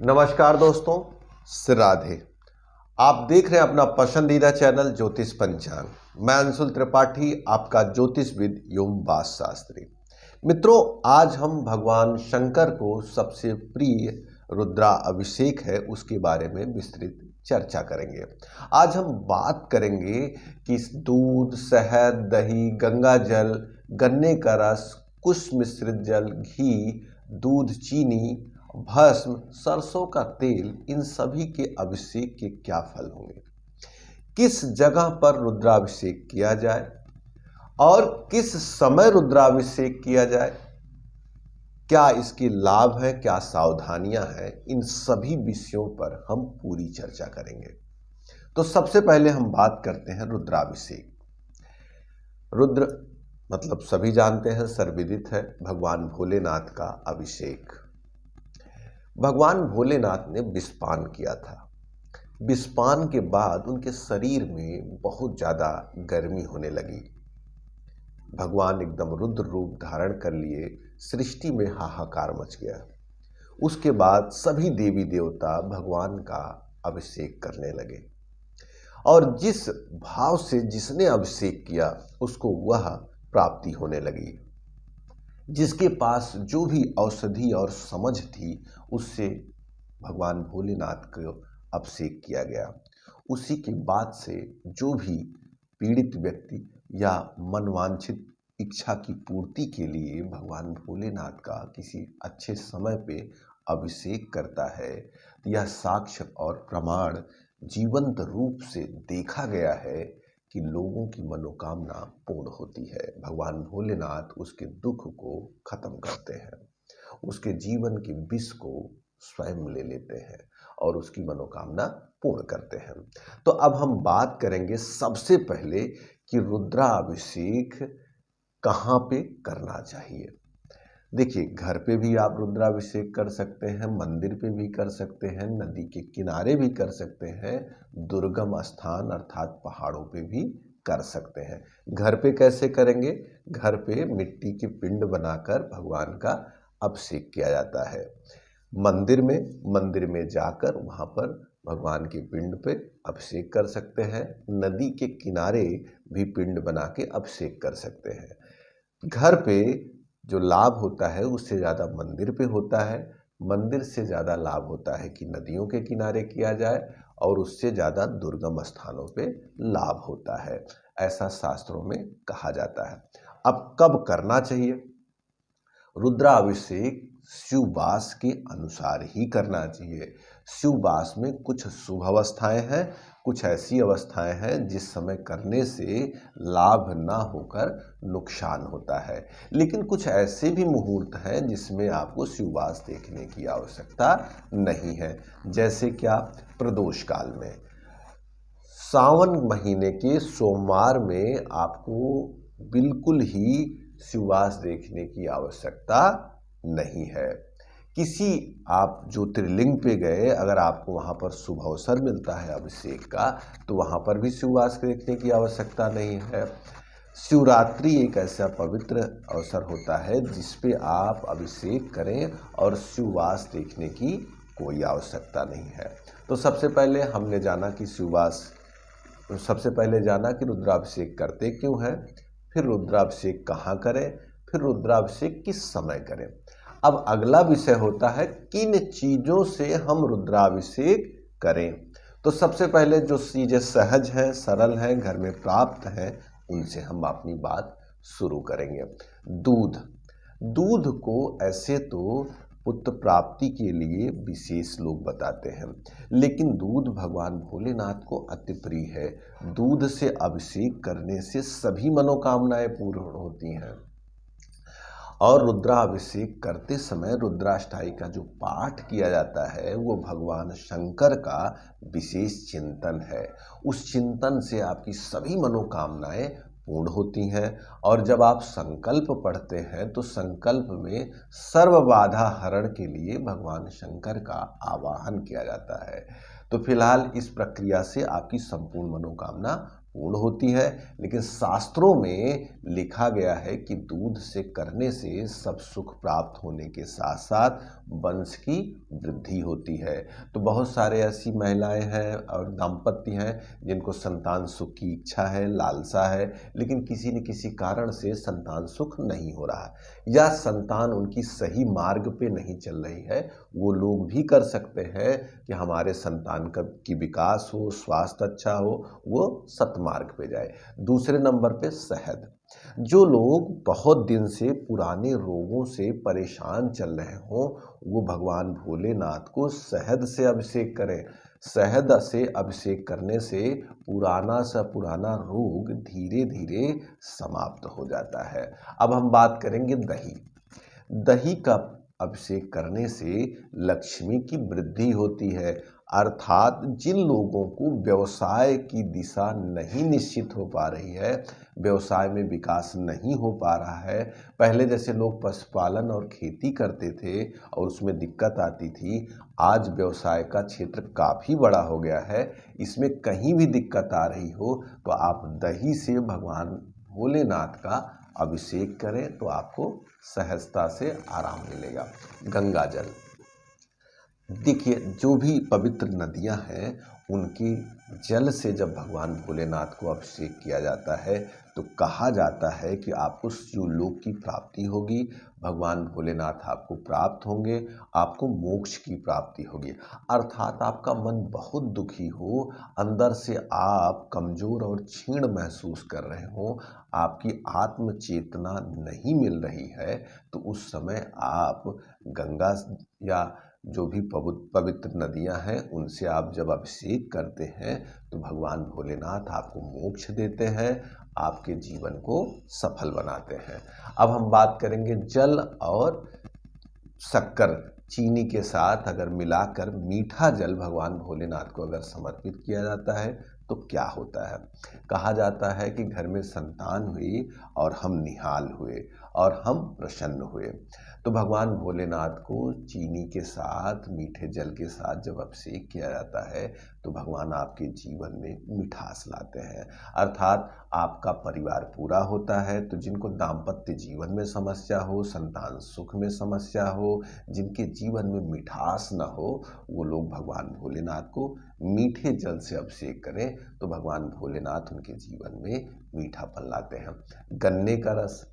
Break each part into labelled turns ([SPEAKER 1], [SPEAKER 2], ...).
[SPEAKER 1] नमस्कार दोस्तों, श्री राधे। आप देख रहे हैं अपना पसंदीदा चैनल ज्योतिष पंचांग। मैं अंशुल त्रिपाठी, आपका ज्योतिषविद एवं वास्तु शास्त्री। मित्रों, आज हम भगवान शंकर को सबसे प्रिय रुद्रा अभिषेक है उसके बारे में विस्तृत चर्चा करेंगे। आज हम बात करेंगे कि दूध, शहद, दही, गंगा जल, गन्ने का रस, कुश मिश्रित जल, घी, दूध, चीनी, भस्म, सरसों का तेल, इन सभी के अभिषेक के क्या फल होंगे, किस जगह पर रुद्राभिषेक किया जाए और किस समय रुद्राभिषेक किया जाए, क्या इसके लाभ है, क्या सावधानियां हैं, इन सभी विषयों पर हम पूरी चर्चा करेंगे। तो सबसे पहले हम बात करते हैं रुद्राभिषेक। रुद्र मतलब सभी जानते हैं, सर्वविदित है, भगवान भोलेनाथ का अभिषेक। भगवान भोलेनाथ ने विषपान किया था। विषपान के बाद उनके शरीर में बहुत ज़्यादा गर्मी होने लगी। भगवान एकदम रुद्र रूप धारण कर लिए, सृष्टि में हाहाकार मच गया। उसके बाद सभी देवी देवता भगवान का अभिषेक करने लगे और जिस भाव से जिसने अभिषेक किया उसको वह प्राप्ति होने लगी। जिसके पास जो भी औषधि और समझ थी उससे भगवान भोलेनाथ को अभिषेक किया गया। उसी के बाद से जो भी पीड़ित व्यक्ति या मनवांछित इच्छा की पूर्ति के लिए भगवान भोलेनाथ का किसी अच्छे समय पे अभिषेक करता है, यह साक्ष्य और प्रमाण जीवंत रूप से देखा गया है कि लोगों की मनोकामना पूर्ण होती है। भगवान भोलेनाथ उसके दुख को खत्म करते हैं, उसके जीवन के विष को स्वयं ले लेते हैं और उसकी मनोकामना पूर्ण करते हैं। तो अब हम बात करेंगे सबसे पहले कि रुद्राभिषेक कहाँ पे करना चाहिए। देखिए, घर पे भी आप रुद्राभिषेक कर सकते हैं, मंदिर पे भी कर सकते हैं, नदी के किनारे भी कर सकते हैं, दुर्गम स्थान अर्थात पहाड़ों पे भी कर सकते हैं। घर पे कैसे करेंगे? घर पे मिट्टी के पिंड बनाकर भगवान का अभिषेक किया जाता है। मंदिर में जाकर वहाँ पर भगवान के पिंड पे अभिषेक कर सकते हैं। नदी के किनारे भी पिंड बना के अभिषेक कर सकते हैं। घर पे जो लाभ होता है उससे ज़्यादा मंदिर पे होता है। मंदिर से ज़्यादा लाभ होता है कि नदियों के किनारे किया जाए और उससे ज़्यादा दुर्गम स्थानों पे लाभ होता है, ऐसा शास्त्रों में कहा जाता है। अब कब करना चाहिए? रुद्राभिषेक शिववास के अनुसार ही करना चाहिए। शिववास में कुछ शुभ अवस्थाएं हैं, कुछ ऐसी अवस्थाएं हैं जिस समय करने से लाभ ना होकर नुकसान होता है, लेकिन कुछ ऐसे भी मुहूर्त हैं जिसमें आपको शिववास देखने की आवश्यकता नहीं है। जैसे क्या? प्रदोष काल में, सावन महीने के सोमवार में आपको बिल्कुल ही शिववास देखने की आवश्यकता नहीं है। किसी आप ज्योतिर्लिंग पे गए, अगर आपको वहाँ पर शुभ अवसर मिलता है अभिषेक का, तो वहाँ पर भी शिववास देखने की आवश्यकता नहीं है। शिवरात्रि एक ऐसा पवित्र अवसर होता है जिस पे आप अभिषेक करें और शिववास देखने की कोई आवश्यकता नहीं है। तो सबसे पहले हमने जाना कि रुद्राभिषेक करते क्यों हैं, फिर रुद्राभिषेक कहाँ करें, फिर रुद्राभिषेक किस समय करें। अब अगला विषय होता है किन चीज़ों से हम रुद्राभिषेक करें। तो सबसे पहले जो चीज़ें सहज हैं, सरल हैं, घर में प्राप्त हैं, उनसे हम अपनी बात शुरू करेंगे। दूध को ऐसे तो पुत्र प्राप्ति के लिए विशेष लोग बताते हैं, लेकिन दूध भगवान भोलेनाथ को अति प्रिय है। दूध से अभिषेक करने से सभी मनोकामनाएं पूर्ण होती हैं। और रुद्राभिषेक करते समय रुद्राष्टक का जो पाठ किया जाता है वो भगवान शंकर का विशेष चिंतन है। उस चिंतन से आपकी सभी मनोकामनाएं पूर्ण होती हैं। और जब आप संकल्प पढ़ते हैं तो संकल्प में सर्व बाधा हरण के लिए भगवान शंकर का आवाहन किया जाता है। तो फिलहाल इस प्रक्रिया से आपकी संपूर्ण मनोकामना पूर्ण होती है, लेकिन शास्त्रों में लिखा गया है कि दूध से करने से सब सुख प्राप्त होने के साथ साथ वंश की वृद्धि होती है। तो बहुत सारे ऐसी महिलाएं हैं और दाम्पत्य हैं जिनको संतान सुख की इच्छा है, लालसा है, लेकिन किसी न किसी कारण से संतान सुख नहीं हो रहा है या संतान उनकी सही मार्ग पे नहीं चल रही है। वो लोग भी कर सकते हैं कि हमारे संतान की विकास हो, स्वास्थ्य अच्छा हो, वो सतमार्ग पे जाए। दूसरे नंबर पे शहद। जो लोग बहुत दिन से पुराने रोगों से परेशान चल रहे हों, वो भगवान भोलेनाथ को शहद से अभिषेक करें। शहद से अभिषेक करने से पुराना सा पुराना रोग धीरे धीरे समाप्त हो जाता है। अब हम बात करेंगे दही। दही का अभिषेक करने से लक्ष्मी की वृद्धि होती है। अर्थात जिन लोगों को व्यवसाय की दिशा नहीं निश्चित हो पा रही है, व्यवसाय में विकास नहीं हो पा रहा है, पहले जैसे लोग पशुपालन और खेती करते थे और उसमें दिक्कत आती थी, आज व्यवसाय का क्षेत्र काफ़ी बड़ा हो गया है, इसमें कहीं भी दिक्कत आ रही हो तो आप दही से भगवान भोलेनाथ का अभिषेक करें तो आपको सहजता से आराम मिलेगा। गंगा जल। देखिए, जो भी पवित्र नदियां हैं उनके जल से जब भगवान भोलेनाथ को अभिषेक किया जाता है तो कहा जाता है कि आपको शिवलोक की प्राप्ति होगी, भगवान भोलेनाथ आपको प्राप्त होंगे, आपको मोक्ष की प्राप्ति होगी। अर्थात आपका मन बहुत दुखी हो, अंदर से आप कमज़ोर और क्षीण महसूस कर रहे हो, आपकी आत्म चेतना नहीं मिल रही है, तो उस समय आप गंगा या जो भी पवित्र नदियां हैं उनसे आप जब अभिषेक करते हैं तो भगवान भोलेनाथ आपको मोक्ष देते हैं, आपके जीवन को सफल बनाते हैं। अब हम बात करेंगे जल और शक्कर, चीनी के साथ अगर मिलाकर मीठा जल भगवान भोलेनाथ को अगर समर्पित किया जाता है तो क्या होता है। कहा जाता है कि घर में संतान हुई और हम निहाल हुए और हम प्रसन्न हुए। तो भगवान भोलेनाथ को चीनी के साथ, मीठे जल के साथ जब अभिषेक किया जाता है तो भगवान आपके जीवन में मिठास लाते हैं। अर्थात आपका परिवार पूरा होता है। तो जिनको दाम्पत्य जीवन में समस्या हो, संतान सुख में समस्या हो, जिनके जीवन में मिठास न हो, वो लोग भगवान भोलेनाथ को मीठे जल से अभिषेक करें तो भगवान भोलेनाथ उनके जीवन में मीठापन लाते हैं। गन्ने का रस।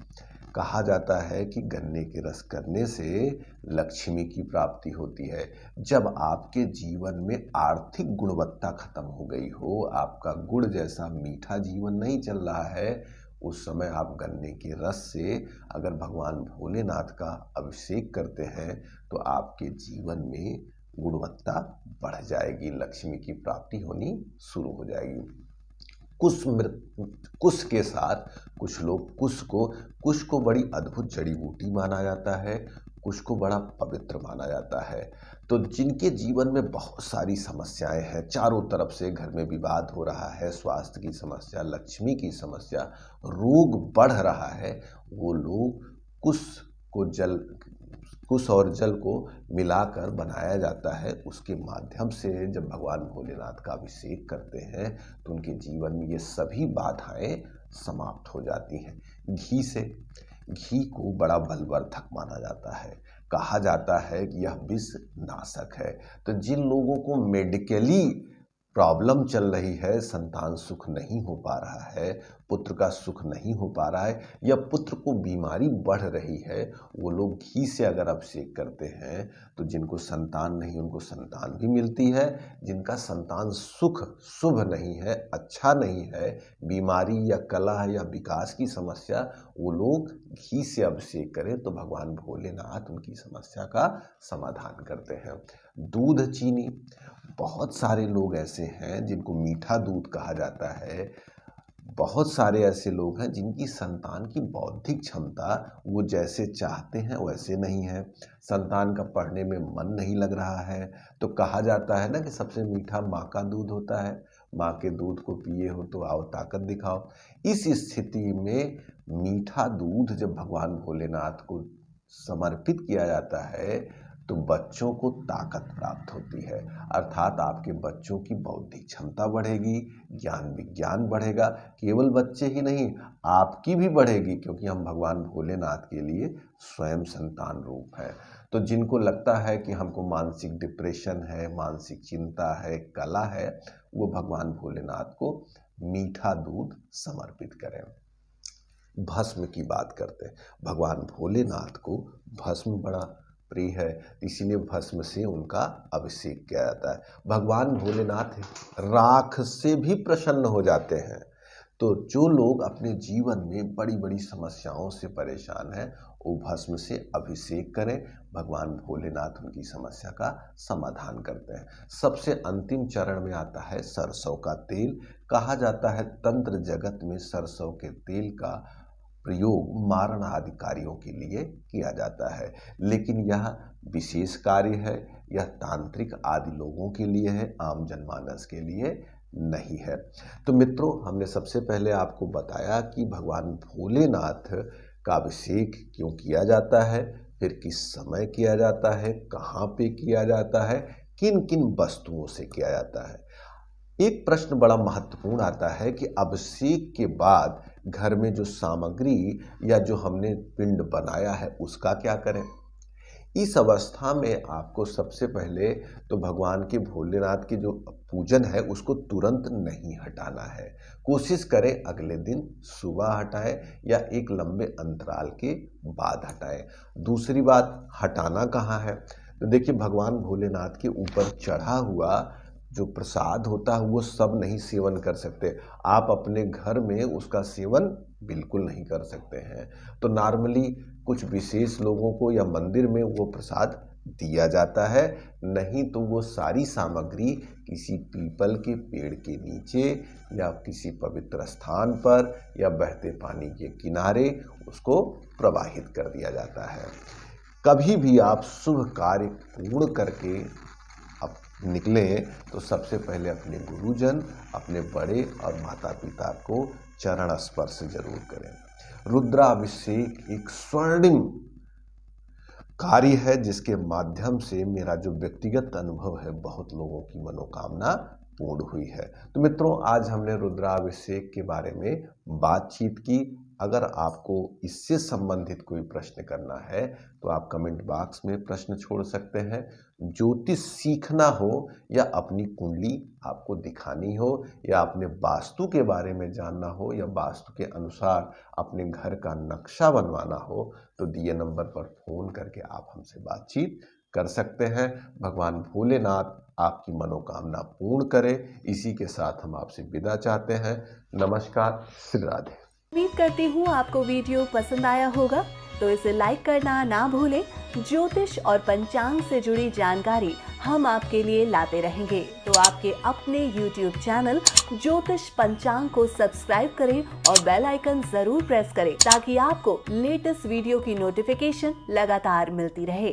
[SPEAKER 1] कहा जाता है कि गन्ने के रस करने से लक्ष्मी की प्राप्ति होती है। जब आपके जीवन में आर्थिक गुणवत्ता खत्म हो गई हो, आपका गुड़ जैसा मीठा जीवन नहीं चल रहा है, उस समय आप गन्ने के रस से अगर भगवान भोलेनाथ का अभिषेक करते हैं तो आपके जीवन में गुणवत्ता बढ़ जाएगी, लक्ष्मी की प्राप्ति होनी शुरू हो जाएगी। कुश के साथ कुछ लोग कुश को बड़ी अद्भुत जड़ी बूटी माना जाता है, कुश को बड़ा पवित्र माना जाता है। तो जिनके जीवन में बहुत सारी समस्याएं हैं, चारों तरफ से घर में विवाद हो रहा है, स्वास्थ्य की समस्या, लक्ष्मी की समस्या, रोग बढ़ रहा है, वो लोग कुश और जल को मिलाकर बनाया जाता है। उसके माध्यम से जब भगवान भोलेनाथ का अभिषेक करते हैं तो उनके जीवन में ये सभी बाधाएं समाप्त हो जाती हैं। घी को बड़ा बलवर्धक माना जाता है। कहा जाता है कि यह विष नाशक है। तो जिन लोगों को मेडिकली प्रॉब्लम चल रही है, संतान सुख नहीं हो पा रहा है, पुत्र का सुख नहीं हो पा रहा है या पुत्र को बीमारी बढ़ रही है, वो लोग घी से अगर अभिषेक करते हैं तो जिनको संतान नहीं उनको संतान भी मिलती है, जिनका संतान शुभ नहीं है, अच्छा नहीं है, बीमारी या कलह या विकास की समस्या, वो लोग घी से अभिषेक करें तो भगवान भोलेनाथ उनकी समस्या का समाधान करते हैं। दूध चीनी। बहुत सारे लोग ऐसे हैं जिनको मीठा दूध कहा जाता है। बहुत सारे ऐसे लोग हैं जिनकी संतान की बौद्धिक क्षमता वो जैसे चाहते हैं वैसे नहीं है, संतान का पढ़ने में मन नहीं लग रहा है। तो कहा जाता है ना कि सबसे मीठा माँ का दूध होता है, माँ के दूध को पिए हो तो आओ ताकत दिखाओ। इस स्थिति में मीठा दूध जब भगवान भोलेनाथ को समर्पित किया जाता है तो बच्चों को ताकत प्राप्त होती है, अर्थात आपके बच्चों की बौद्धिक क्षमता बढ़ेगी, ज्ञान विज्ञान बढ़ेगा। केवल बच्चे ही नहीं, आपकी भी बढ़ेगी, क्योंकि हम भगवान भोलेनाथ के लिए स्वयं संतान रूप है। तो जिनको लगता है कि हमको मानसिक डिप्रेशन है, मानसिक चिंता है, कला है, वो भगवान भोलेनाथ को मीठा दूध समर्पित करें। भस्म की बात करते हैं, भगवान भोलेनाथ को भस्म बड़ा प्रिय है, इसीलिए भस्म से उनका अभिषेक किया जाता है। भगवान भोलेनाथ राख से भी प्रसन्न हो जाते हैं। तो जो लोग अपने जीवन में बड़ी बड़ी समस्याओं से परेशान हैं, वो भस्म से अभिषेक करें, भगवान भोलेनाथ उनकी समस्या का समाधान करते हैं। सबसे अंतिम चरण में आता है सरसों का तेल। कहा जाता है तंत्र जगत में सरसों के तेल का प्रयोग मारण आदि कार्यों के लिए किया जाता है, लेकिन यह विशेष कार्य है, यह तांत्रिक आदि लोगों के लिए है, आम जनमानस के लिए नहीं है। तो मित्रों, हमने सबसे पहले आपको बताया कि भगवान भोलेनाथ का अभिषेक क्यों किया जाता है, फिर किस समय किया जाता है, कहाँ पे किया जाता है, किन किन वस्तुओं से किया जाता है। एक प्रश्न बड़ा महत्वपूर्ण आता है कि अभिषेक के बाद घर में जो सामग्री या जो हमने पिंड बनाया है उसका क्या करें। इस अवस्था में आपको सबसे पहले तो भगवान के भोलेनाथ के जो पूजन है उसको तुरंत नहीं हटाना है। कोशिश करें अगले दिन सुबह हटाएं या एक लंबे अंतराल के बाद हटाएं। दूसरी बात, हटाना कहाँ है, तो देखिए भगवान भोलेनाथ के ऊपर चढ़ा हुआ जो प्रसाद होता है वो सब नहीं सेवन कर सकते। आप अपने घर में उसका सेवन बिल्कुल नहीं कर सकते हैं। तो नॉर्मली कुछ विशेष लोगों को या मंदिर में वो प्रसाद दिया जाता है, नहीं तो वो सारी सामग्री किसी पीपल के पेड़ के नीचे या किसी पवित्र स्थान पर या बहते पानी के किनारे उसको प्रवाहित कर दिया जाता है। कभी भी आप शुभ कार्य पूर्ण करके अब निकलें तो सबसे पहले अपने गुरुजन, अपने बड़े और माता पिता को चरण स्पर्श जरूर करें। रुद्राभिषेक एक स्वर्णिम कार्य है जिसके माध्यम से मेरा जो व्यक्तिगत अनुभव है, बहुत लोगों की मनोकामना पूर्ण हुई है। तो मित्रों, आज हमने रुद्राभिषेक के बारे में बातचीत की। अगर आपको इससे संबंधित कोई प्रश्न करना है तो आप कमेंट बॉक्स में प्रश्न छोड़ सकते हैं। ज्योतिष सीखना हो या अपनी कुंडली आपको दिखानी हो या अपने वास्तु के बारे में जानना हो या वास्तु के अनुसार अपने घर का नक्शा बनवाना हो तो दिए नंबर पर फ़ोन करके आप हमसे बातचीत कर सकते हैं। भगवान भोलेनाथ आपकी मनोकामना पूर्ण करे। इसी के साथ हम आपसे विदा चाहते हैं। नमस्कार, श्री राधे।
[SPEAKER 2] उम्मीद करती हूँ आपको वीडियो पसंद आया होगा, तो इसे लाइक करना ना भूलें। ज्योतिष और पंचांग से जुड़ी जानकारी हम आपके लिए लाते रहेंगे, तो आपके अपने YouTube चैनल ज्योतिष पंचांग को सब्सक्राइब करें और बेल आइकन जरूर प्रेस करें ताकि आपको लेटेस्ट वीडियो की नोटिफिकेशन लगातार मिलती रहे।